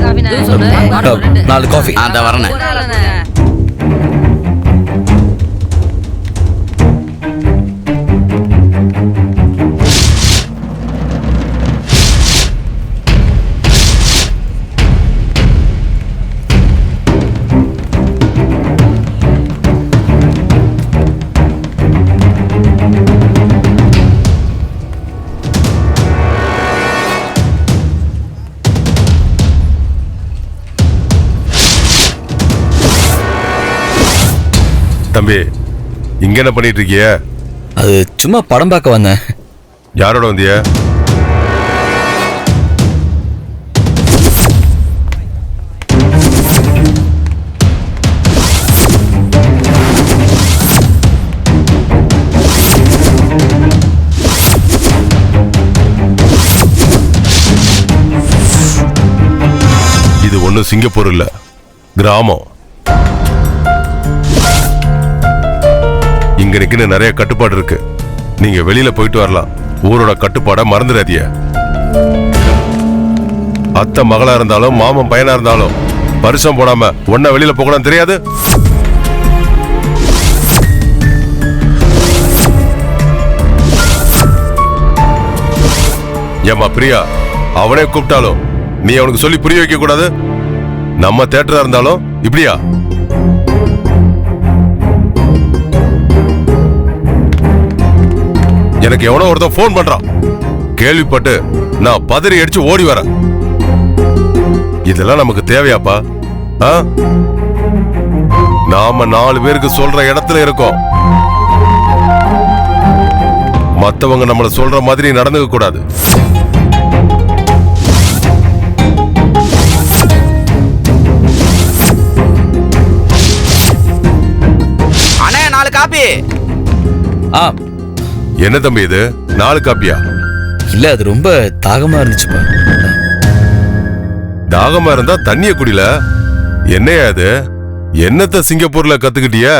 4 coffee. அந்த வரேன். தம்பி, இங்க என்ன பண்ணிட்டு இருக்கிய? அது சும்மா படம் பார்க்க வந்தேன். யாரோட வந்திய? இது ஒன்னும் சிங்கப்பூர் இல்ல, கிராமம். இங்க நிக்கிற நிறைய கட்டுப்பாடு இருக்கு. நீங்க வெளியில போயிட்டு வரலாம். ஊரோட கட்டுப்பாட மறந்துடாதீங்க. அத்தை மகளா இருந்தாலும் மாமன் பையனா இருந்தாலும் வருஷம் போடாம ஒன்ன வெளியில போகணும் தெரியாது. ஏமா பிரியா, அவனே கூப்பிட்டாலும் நீ அவனுக்கு சொல்லி புரிய வைக்க கூடாது. நம்ம தேட்டரா இருந்தாலும் இப்படியா? எனக்கு எவனோ ஒருத்தன் போன் பண்றான். கேள்விப்பட்டு நான் பதறி அடிச்சு ஓடி வரேன். இதெல்லாம் நமக்கு தேவையாப்பா? நாம 4 பேருக்கு சொல்ற இடத்துல இருக்கோம். மத்தவங்க நம்மள சொல்ற மாதிரி நடந்துக்க கூடாது. அண்ணே 4 காப்பி. என்ன தம்பி இது 4 காப்பியா? இல்ல, அது ரொம்ப தாகமா இருந்துச்சுப்பா. தாகமா இருந்தா தண்ணிய குடில. என்னையா அது? என்னத்த சிங்கப்பூர்ல கத்துக்கிட்டிய?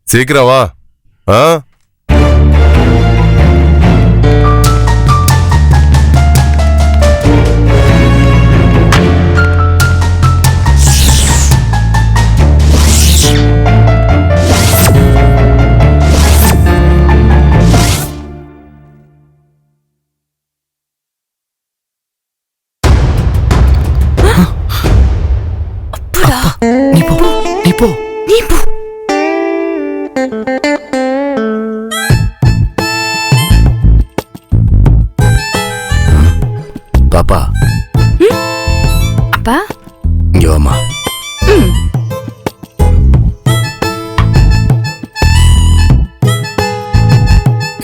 சீக்கிரம் வா. நீ போ. பாப்பா. அப்பா இங்க வாமா.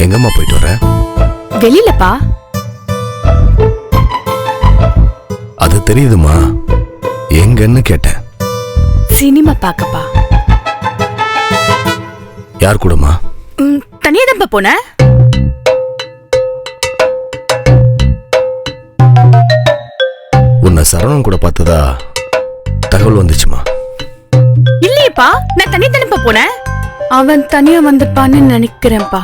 எங்கம்மா போயிட்டு வர? வெளியிலப்பா. அது தெரியுதுமா, எங்கன்னு கேட்டேன். சினிமா பாக்கப்பா. யார் கூடமா? தனியா தான் போன. உன்னை சரவணன் கூட பார்த்ததா தகவல் வந்துச்சுமா. இல்லையப்பா, நான் தனியா தானப்பா போனேன். அவன் தனியா வந்திருப்பான்னு நினைக்கிறேன்ப்பா.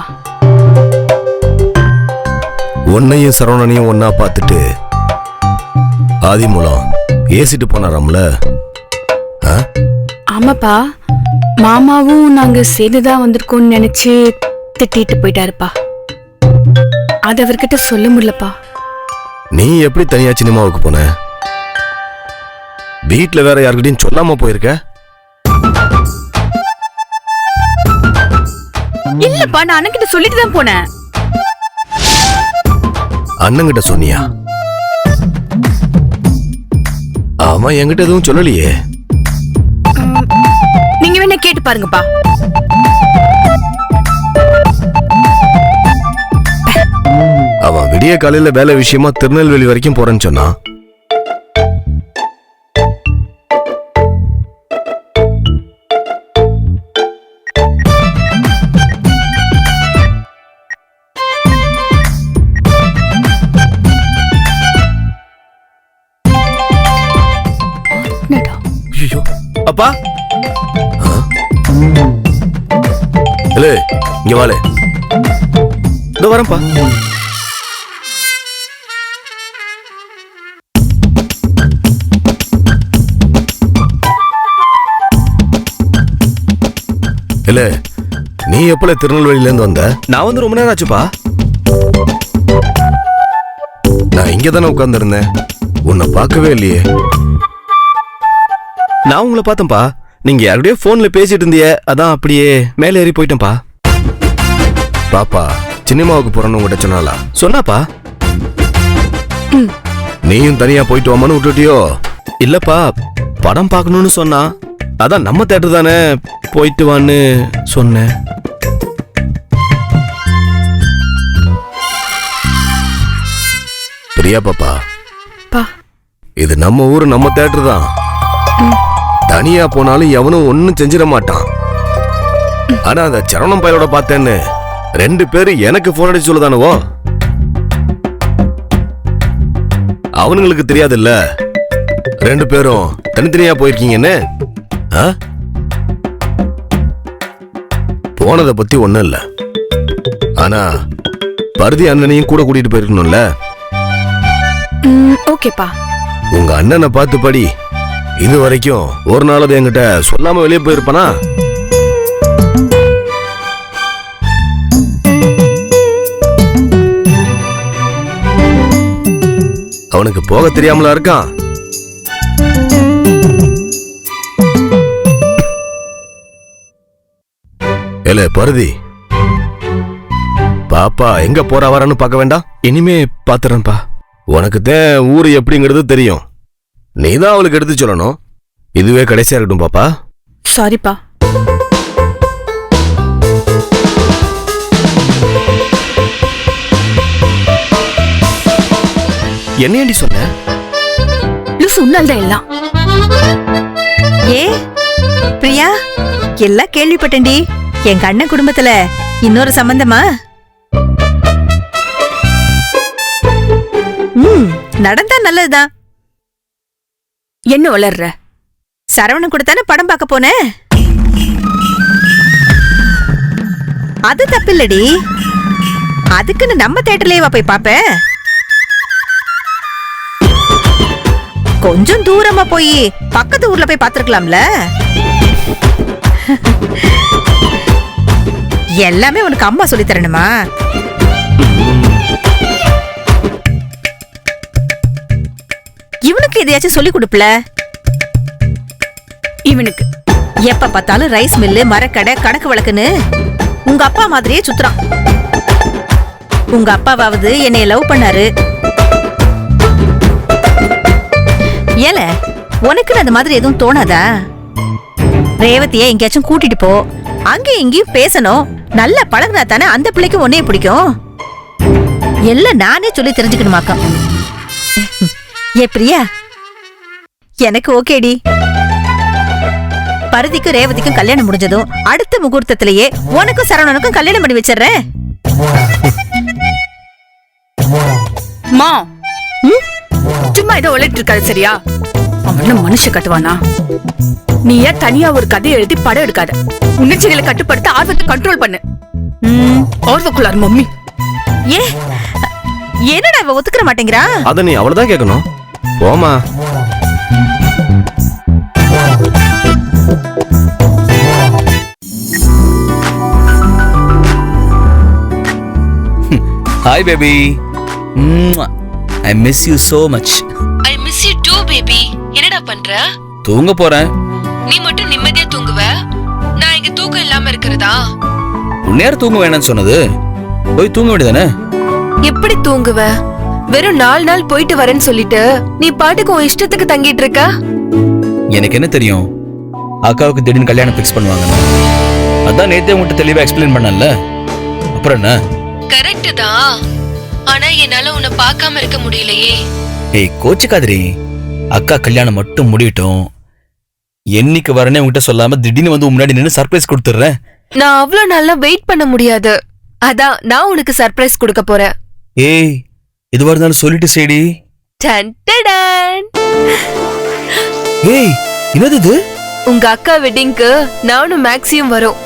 உன்னையும் சரவணனையும் ஒன்னா பார்த்துட்டு ஆதி மூலம் ஏசிட்டு போனாராம்ல. ஆமாப்பா, மாமாவும் நாங்க சேர்ந்துதான் வந்திருக்கோம்னு நினைச்சு திட்டிட்டு போயிட்டாருப்பா. அது அவர்கிட்ட சொல்ல முடியலப்பா. நீ எப்படி தனியா சினிமாவுக்கு போன? வீட்டுல வேற யாருக்கிட்டையும் சொல்லாம போயிருக்க? இல்லப்பா, நான் அண்ணன்கிட்ட சொல்லிட்டு தான் போனேன். அண்ணன்கிட்ட சொன்னியா? அவன் என்கிட்ட எதுவும் சொல்லலையே. நீங்க வேணா கேட்டு பாருங்கப்பா. அவன் விடிய காலையில வேலை விஷயமா திருநெல்வேலி வரைக்கும் போறேன்னு சொன்னான். அப்பா, இங்க வாழ. இதோ வரேன்ப்பா. இல்ல நீ எப்பல திருநெல்வேலில இருந்து வந்த? நான் வந்து ரொம்ப நேரம் ஆச்சுப்பா. நான் இங்க தானே உட்கார்ந்திருந்தேன், உன்னை பார்க்கவே இல்லையே. நான் உங்களை பார்த்தேன்ப்பா. நீங்க யாருடைய போன்ல பேசிட்டு இருந்தீங்க, அதான் அப்படியே மேலே ஏறி போயிட்டேன்ப்பா. பாப்பா சினிமாவுக்கு போறேன்னு உங்ககிட்ட சொன்னாலா? சொன்னாப்பா. நீயும் தனியா போயிட்டு வாமான்னு விட்டுட்டியோ? இல்லப்பா, படம் பார்க்கணும்னு சொன்னா, அதான் நம்ம தேட்டர் தானே போயிட்டு வான்னு சொன்னேன். பிரியா பாப்பா, பா இது நம்ம ஊரு, நம்ம தேட்டர் தான். தனியா போனாலும் எவனும் ஒன்னும் செஞ்சிட மாட்டான். ஆனா அந்த சரவணம் பயலோட பார்த்தேன்னு 2 பேரு எனக்கு போன் அடிச்சு சொல்லுதானுவோ. அவனுங்களுக்கு தெரியாது இல்ல 2 பேரும் தனித்தனியா போயிருக்கீங்கன்னு. போனதை பத்தி ஒண்ணும் இல்ல, ஆனா பருதி அண்ணனையும் கூட கூட்டிட்டு போயிருக்கணும்ல. ஓகேப்பா. உங்க அண்ணனை பார்த்து படி. இது வரைக்கும் ஒரு நாளாவது என்கிட்ட சொல்லாம வெளியே போயிருப்பானா? அவனுக்கு போக தெரியாமலா இருக்கான். ஏலே பருதி, பாப்பா எங்க போறா வரான்னு பார்க்க வேண்டாம்? இனிமே பாத்துறேன்ப்பா. உனக்கு தான் ஊரு எப்படிங்கிறது தெரியும், நீதான் அவளுக்கு எடுத்து சொல்லணும். இதுவே கடைசியா இருக்கட்டும் பாப்பா. சாரிப்பா. என்னையண்டி சொன்ன? லூசு, உன்னால்தான் எல்லாம். ஏ பிரியா, எல்லாம் கேள்விப்பட்டேன்டி. எங்க அண்ணன் குடும்பத்துல இன்னொரு சம்பந்தமா? நடந்தா நல்லதுதான். என்ன வளர்ற? சரவணன் கூட தானே படம் பார்க்க போனேன். அது தப்பில்லடி, அதுக்குன்னு நம்ம தியேட்டர்லயே போய் பாப்ப. கொஞ்சம் தூரமா போய் பக்கத்து ஊர்ல போய் பாத்துருக்கலாம்ல. எல்லாமே உனக்கு அம்மா சொல்லி தரணுமா? இவனுக்கு எதையாச்சும் சொல்லி கொடுப்பல. இவனுக்கு எப்ப பார்த்தாலும் ரைஸ் மில்லு, மரக்கடை, கணக்கு வழக்குன்னு உங்க அப்பா மாதிரியே சுத்துறான். உங்க அப்பாவாவது என்னைய லவ் பண்ணாரு. ஏல உனக்கு அந்த மாதிரி எதுவும் தோணாதா? ரேவதிய எங்கேயாச்சும் கூட்டிட்டு போ, அங்கேயும் இங்கேயும் பேசணும். நல்ல பழகுனா தானே அந்த பிள்ளைக்கு உன்னைய பிடிக்கும். எல்லாம் நானே சொல்லி தெரிஞ்சுக்கணுமாக்கா? ஏ பிரியா, எனக்கு ஓகேடி. பருதிக்கும் ரேவதிக்கும் கல்யாணம் முடிஞ்சதும் அடுத்த முகூர்த்தத்திலேயே உனக்கும் சரவணனுக்கும் கல்யாணம் பண்ணி வச்சிடுறேன். மா, சும்மா ஏதோ உழைட்டு இருக்காது சரியா? அவன் மனுஷ கட்டுவானா? நீ ஏன் தனியா ஒரு கதையை எழுதி படம் எடுக்காத. உணர்ச்சிகளை கட்டுப்படுத்த ஆர்வத்தை கண்ட்ரோல் பண்ணு. ஆர்வக்குள்ளார் மம்மி. ஏ என்னடா இவ ஒத்துக்கிற மாட்டேங்கிறா? அத நீ அவ்வளவுதான் கேட்கணும். போமா. Hi baby. I miss you so much. I miss you too baby. என்னடா பண்ற? தூங்க போறேன். நீ மட்டும் நிம்மதியா தூங்குவ, நான் இங்க தூக்கம் இல்லாம இருக்கிறதா? உன்னையார் தூங்க வேணாம்னு சொன்னது? போய் தூங்க வேண்டியதானே? எப்படி தூங்குவ? வெறும் 4 நாள் போயிட்டு வரேன்னு சொல்லிட்டு நீ பாட்டுக்கு உன் இஷ்டத்துக்கு தங்கிட்டு இருக்க. எனக்கு என்ன தெரியும் அக்காவுக்கு திடீர்னு கல்யாணம் ஃபிக்ஸ் பண்ணுவாங்க. அதான் நேத்தே உங்ககிட்ட தெளிவா எக்ஸ்பிளைன் பண்ணல. அப்புறம் என்ன? கரெக்ட் தான், ஆனா என்னால உன்னை பார்க்காம இருக்க முடியலையே. ஏய் கோச்சுக்காதரி, அக்கா கல்யாணம் மட்டும் முடியட்டும். என்னைக்கு வரனே உங்ககிட்ட சொல்லாம திடீர்னு வந்து முன்னாடி நின்று சர்ப்ரைஸ் கொடுத்துறேன். நான் அவ்வளவு நாளா வெயிட் பண்ண முடியாது, அதான் நான் உனக்கு சர்ப்ரைஸ் கொடுக்க போறேன். ஏய் இதுவா இருந்தாலும் சொல்லிட்டு சேடி. ஏய் என்னது இது? உங்க அக்கா வெட்டிங்க்கு நானும் மேக்ஸியும் வரோம்.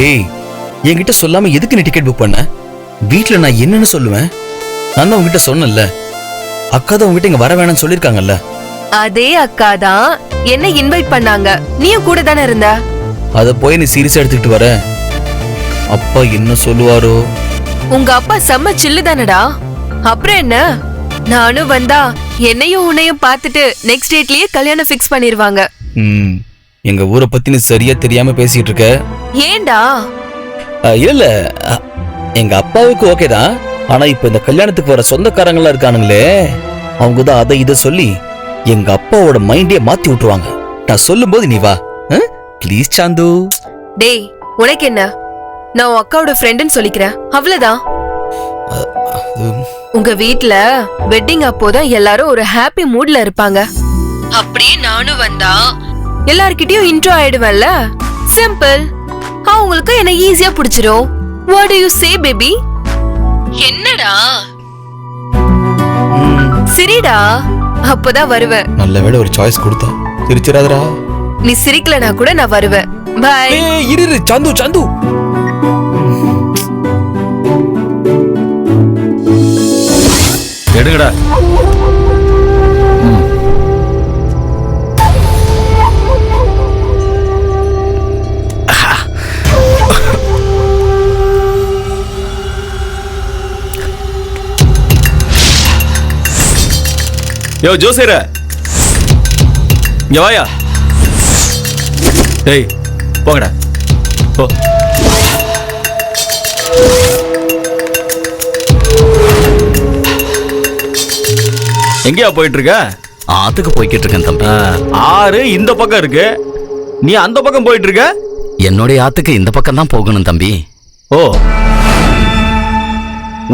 ஏய் என்கிட்ட சொல்லாம எதுக்கு நீ டிக்கெட் புக் பண்ண? வீட்டுல நான் என்னன்னு சொல்லுவேன்? நான் தான் உங்ககிட்ட சொன்னேன்ல, அக்கா தான் உங்ககிட்ட இங்க வர வேணாம்னு சொல்லிருக்காங்கல்ல. அதே அக்கா தான் என்ன இன்வைட் பண்ணாங்க, நீயும் கூட தானே இருந்த. அதை போய் நீ சீரியஸா எடுத்துக்கிட்டு வர அப்பா என்ன சொல்லுவாரோ? உங்க அப்பா செம்ம சில்லு தானடா. அப்புறம் என்ன, நானும் வந்தா என்னையும் உன்னையும் பார்த்துட்டு நெக்ஸ்ட் டேட்லயே கல்யாணம் ஃபிக்ஸ் பண்ணிருவாங்க. எங்க ஊரை பத்தி நீ சரியா தெரியாம பேசிட்டு இருக்க. ஏன்டா? இல்ல எங்க அப்பாவுக்கு ஓகே தான். ஆனா இப்ப இந்த கல்யாணத்துக்கு வர சொந்தக்காரங்களா இருக்கானுங்களே, அவங்க தான் அதை இதை சொல்லி எங்க அப்பாவோட மைண்டே மாத்தி விட்டுருவாங்க. நான் சொல்லும் போது நீ வா ப்ளீஸ் சாந்து. டேய், உனக்கு என்ன? நான் உன் அக்காவோட ஃப்ரெண்டுன்னு சொல்லிக்கிறேன், அவ்வளவுதான். உங்க வீட்ல வெட்டிங் அப்போதான் எல்லாரும் ஒரு ஹாப்பி மூட்ல இருப்பாங்க. அப்படியே நானும் வந்தா எல்லார்கிட்டயும் இன்ட்ரோ ஆயிடுவேன்ல. சிம்பிள். அவங்களுக்கு என்ன ஈஸியா பிடிச்சிரும். What to you say baby? என்னடா சரிடா, அப்பதான் வருவேன். நல்ல வேளை ஒரு சாய்ஸ் கொடுத்தா. சிரிச்சிராதடா. நீ சிரிக்கலனா கூட நான் வருவேன். பை. இரு சாந்து சாந்து. எடுங்கடா. யோ ஜோசியர, இங்க வாயா. டேய் போங்கடா போ. எங்கயா போயிட்டு இருக்க? ஆத்துக்கு போய்கிட்டு இருக்கேன் தம்பி. ஆறு இந்த பக்கம் இருக்கு, நீ அந்த பக்கம் போயிட்டு இருக்க. என்னுடைய ஆத்துக்கு இந்த பக்கம் தான் போகணும் தம்பி. ஓ,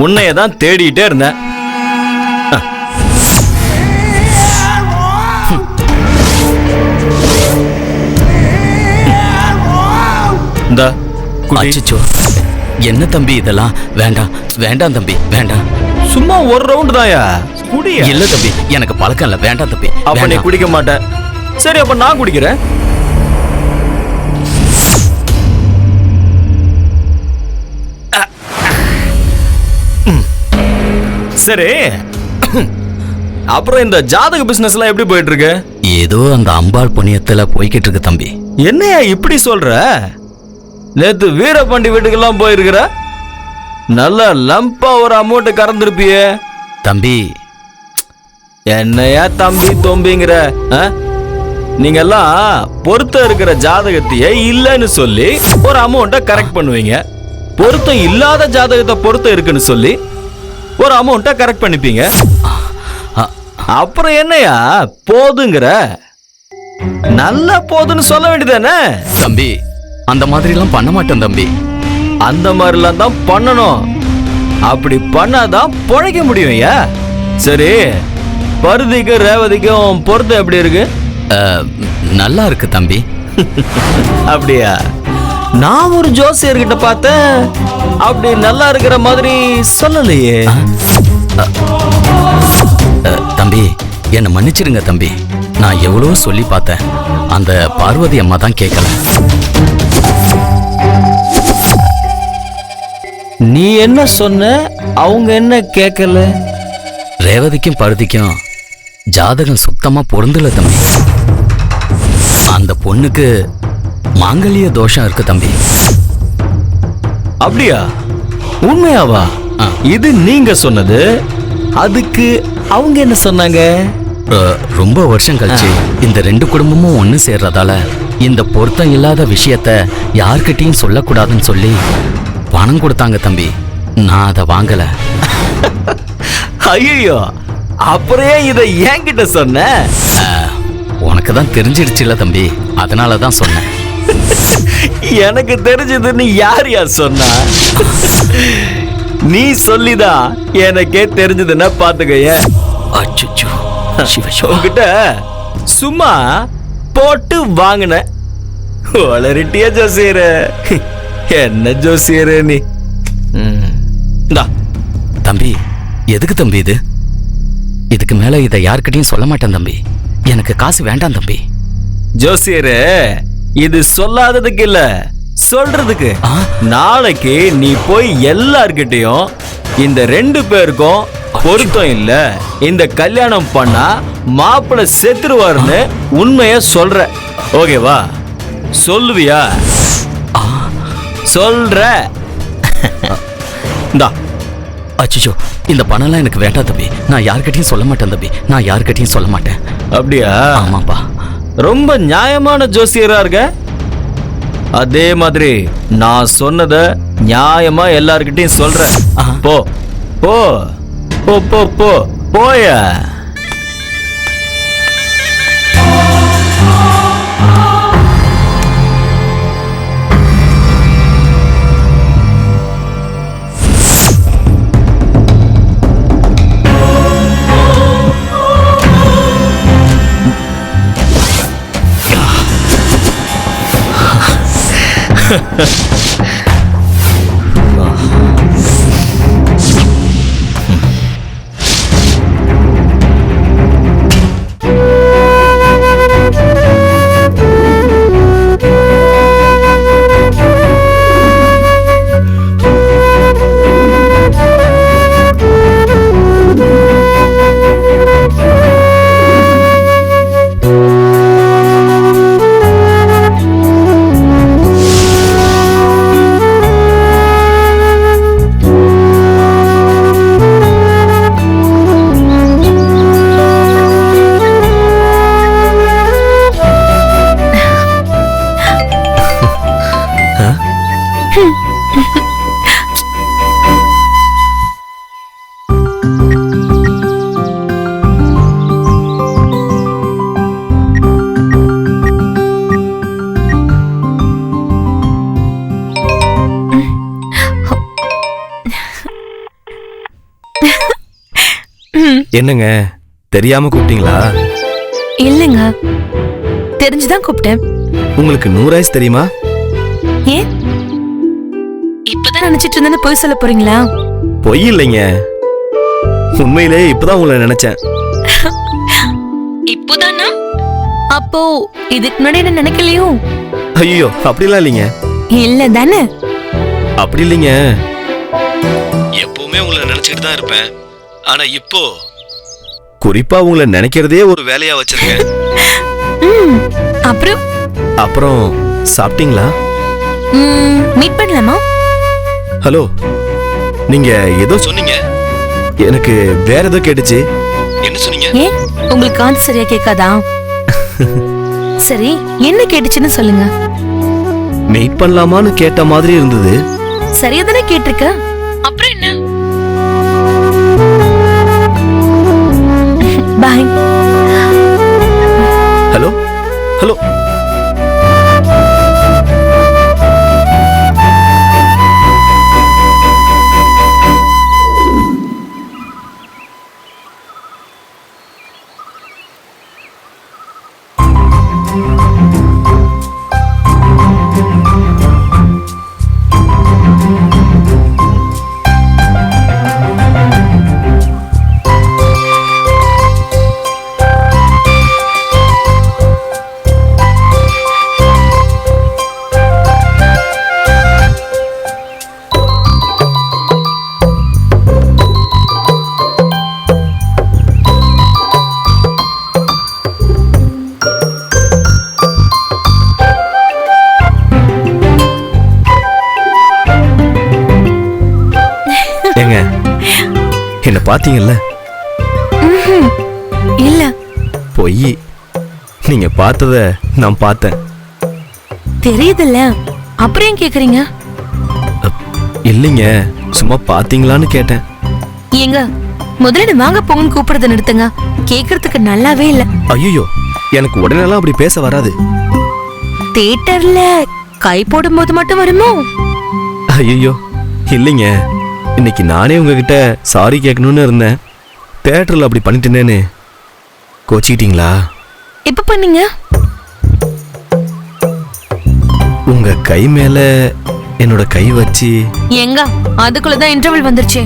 உன்னையதான் தேடிட்டே இருந்தேன். இந்த அச்சச்சோ, என்ன தம்பி இதெல்லாம்? வேண்டாம் வேண்டாம் தம்பி, வேண்டாம். சும்மா ஒரு ரவுண்ட் தான்யா, குடியா. இல்ல தம்பி, எனக்கு பழக்கம் இல்ல. வேண்டாம் தம்பி. அப்ப நீ வேண்டாம். குடிக்க மாட்டேன். சரி, அப்ப நான் குடிக்கிறேன். சரி, அப்புறம் இந்த ஜாதக பிசினஸ் எல்லாம் எப்படி போயிட்டு இருக்கு? ஏதோ அந்த அம்பாள் புண்ணியத்துல போய்கிட்டு இருக்கு தம்பி. என்னையா இப்படி சொல்ற? நேத்து வீரபாண்டி வீட்டுக்கெல்லாம் போயிருக்கிற, நல்ல லம்பா ஒரு அமௌண்ட் கறந்துருப்பியே தம்பி. என்னையா தம்பி தொம்பிங்கிற? நீங்க எல்லாம் பொருத்தம் இருக்கிற ஜாதகத்தையே இல்லைன்னு சொல்லி ஒரு அமௌண்ட்டை கரெக்ட் பண்ணுவீங்க, பொருத்தம் இல்லாத ஜாதகத்தை பொருத்தம் இருக்குன்னு சொல்லி ஒரு அமௌண்ட்டை கரெக்ட் பண்ணிப்பீங்க. அப்புறம் என்னையா போதுங்கிற? நல்லா போதுன்னு சொல்ல வேண்டியதானே தம்பி? அந்த மாதிரி எல்லாம் பண்ண மாட்டேன் தம்பி. அந்த மாதிரிலாம் தான் பண்ணணும். அப்படி பண்ணாதான் பொழைக்க முடியும். ஐயா சரி, பருதிக்கும் ரேவதிக்கும் பொருத்தம் எப்படி இருக்கு? நல்லா இருக்கு தம்பி. அப்படியா? நான் ஒரு ஜோசியர்கிட்ட பார்த்தேன், அப்படி நல்லா இருக்கிற மாதிரி சொல்லலையே. தம்பி என்னை மன்னிச்சிடுங்க தம்பி. நான் எவ்வளோ சொல்லி பார்த்தேன், அந்த பார்வதி அம்மா தான் கேட்கல. நீ என்ன சொன்ன? அவங்க என்ன கேட்கல? ரேவதிக்கும் பருதிக்கும் ஜாதகம் சுத்தமா பொருந்தல தம்பி. அந்த பொண்ணுக்கு மாங்கல்ய தோஷம் இருக்கு தம்பி. அப்படியா? உண்மையாவா? இது நீங்க சொன்னது. அதுக்கு அவங்க என்ன சொன்னாங்க? ரொம்ப வருஷம் கழிச்சு இந்த ரெண்டு குடும்பமும் ஒண்ணு சேர்றதால இந்த பொருத்தம் இல்லாத விஷயத்த யார்கிட்டயும் சொல்லக்கூடாதுன்னு சொல்லி பணம் கொடுத்தாங்க தம்பி. நான் அதை வாங்கல. ஐயோ, அப்புறம் இதை என்கிட்ட சொன்ன? உனக்கு தான் தெரிஞ்சிடுச்சுல தம்பி, அதனால தான் சொன்னேன். எனக்கு தெரிஞ்சதுன்னு யார் சொன்னா? நீ சொல்லிதான் எனக்கே தெரிஞ்சதுன்னா பாத்துக்க. அச்சச்சோ, உன்கிட்ட சும்மா போட்டு வாங்கின வளரிட்டிய ஜோசியர. என்ன ஜோசியர நீ? தம்பி எதுக்கு தம்பி இது? இதுக்கு மேல இதை யார்கிட்டயும் சொல்ல மாட்டேன் தம்பி. எனக்கு காசு வேண்டாம் தம்பி. ஜோசியரே, இது சொல்லாததுக்கு இல்ல, சொல்றதுக்கு. நாளைக்கு நீ போய் எல்லார்கிட்டையும் இந்த ரெண்டு பேருக்கும் பொருத்தம் இல்ல, இந்த கல்யாணம் பண்ணா மாப்பிள்ளை செத்துருவாருன்னு உண்மைய சொல்ற. ஓகேவா? சொல்லுவியா? சொல்ற. இந்தா. அச்சோ, இந்த பணம்லாம் எனக்கு வேண்டாம் தம்பி. நான் யார்கிட்டயும் சொல்ல மாட்டேன் தம்பி. நான் யார்கிட்டயும் சொல்ல மாட்டேன். அப்படியா? ஆமாப்பா. ரொம்ப நியாயமான ஜோசியரா இருக்க. அதே மாதிரி நான் சொன்னத நியாயமா எல்லார்கிட்டயும் சொல்றேன். போ போ போ போ போ போய. என்னங்க தெரியாம கூப்பிட்டீங்களா? இல்லங்க, தெரிஞ்சுதான் கூப்பிட்டேன். உங்களுக்கு 100 வயசு தெரியுமா? ஏன் இப்பதான் நினைச்சிட்டு இருந்தேன்னு போய் சொல்ல போறீங்களா? பொய் இல்லைங்க, உண்மையிலே இப்பதான் உங்களை நினைச்சேன். இப்போதானா? அப்போ இதுக்கு முன்னாடி என்ன நினைக்கலையோ? ஐயோ அப்படிலாம் இல்லைங்க. இல்ல தானே? அப்படி இல்லைங்க, எப்பவுமே உங்களை நினைச்சிட்டு தான் இருப்பேன். ஆனா இப்போ குறிப்பா உங்களை நினைக்கிறதே ஒரு வேலையா வச்சிருக்கேன். அப்புறம் சாப்பிட்டீங்களா? மீட் பண்ணலாமா? ஹலோ, நீங்க ஏதோ சொன்னீங்க, எனக்கு வேற ஏதோ கேட்டுச்சு. என்ன சொன்னீங்க? ஏன் உங்களுக்கு காது சரியா கேட்காதா? சரி, என்ன கேட்டுச்சுன்னு சொல்லுங்க. மீட் பண்ணலாமான்னு கேட்ட மாதிரி இருந்தது. சரியா தானே கேட்டிருக்க. அப்புறம் என்ன? பாய். Hello hello. என்ன பாத்தீங்கல்ல? இல்ல. பொய். நீங்க பார்த்தத நான் பார்த்தேன். தெரியுதுல்ல, அப்புறம் ஏன் கேக்குறீங்க? இல்லைங்க, சும்மா பாத்தீங்களான்னு கேட்டேன். ஏங்க, முதல்ல வாங்க போங்கன்னு கூப்பிடுறத நிறுத்துங்க. கேக்குறதுக்கு நல்லாவே இல்ல. ஐயோ, எனக்கு உடனேலாம் அப்படி பேச வராது. தியேட்டர்ல கை போடும்போது மட்டும் வருமோ? ஐயோ இல்லைங்க, இன்னைக்கு நானே உங்ககிட்ட சாரி கேட்கணும்னு இருந்தேன். தியேட்டர்ல அப்படி பண்ணிட்டேனேன்னு கோச்சிக்கிட்டீங்களா? எப்ப பண்ணீங்க? உங்க கை மேல என்னோட கை வச்சு. எங்க அதுக்குள்ளதான் இன்டர்வல் வந்துருச்சு.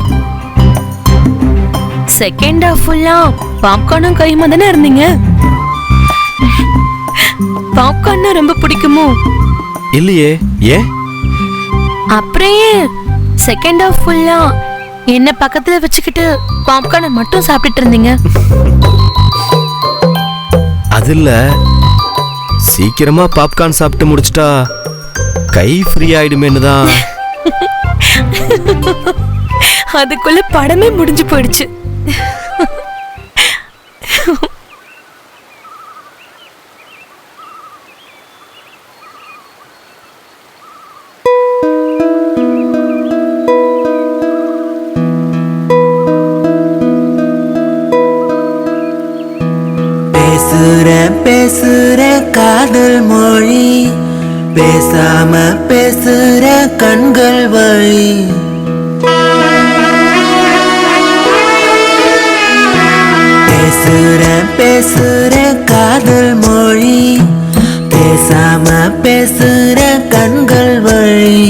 செகண்ட் ஹாஃப் ஃபுல்லா பாப்கார்னும் கையுமா தானே இருந்தீங்க. பாப்கார்ன்னா ரொம்ப பிடிக்குமோ? இல்லையே, ஏன்? அப்புறம் செகண்ட் ஹாஃப் ஃபுல்லா என்ன பக்கத்துல வச்சுக்கிட்டு பாப்கார்னை மட்டும் சாப்பிட்டுட்டு இருந்தீங்க. அது இல்ல, சீக்கிரமா பாப்கார்ன் சாப்பிட்டு முடிச்சிட்டா கை ஃப்ரீ ஆயிடுமேன்னு தான். அதுக்குள்ள படமே முடிஞ்சு போயிடுச்சு. பேசுற காதல் மொழி, பேசாம பேசுற கண்கள் வழி. பேசுற காதல் மொழி, பேசாம பேசுற கண்கள் வழி.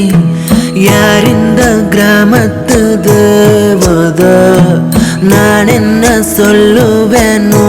யார் இந்த கிராமத்து தேவதோ, நான் என்ன சொல்லுவேனோ.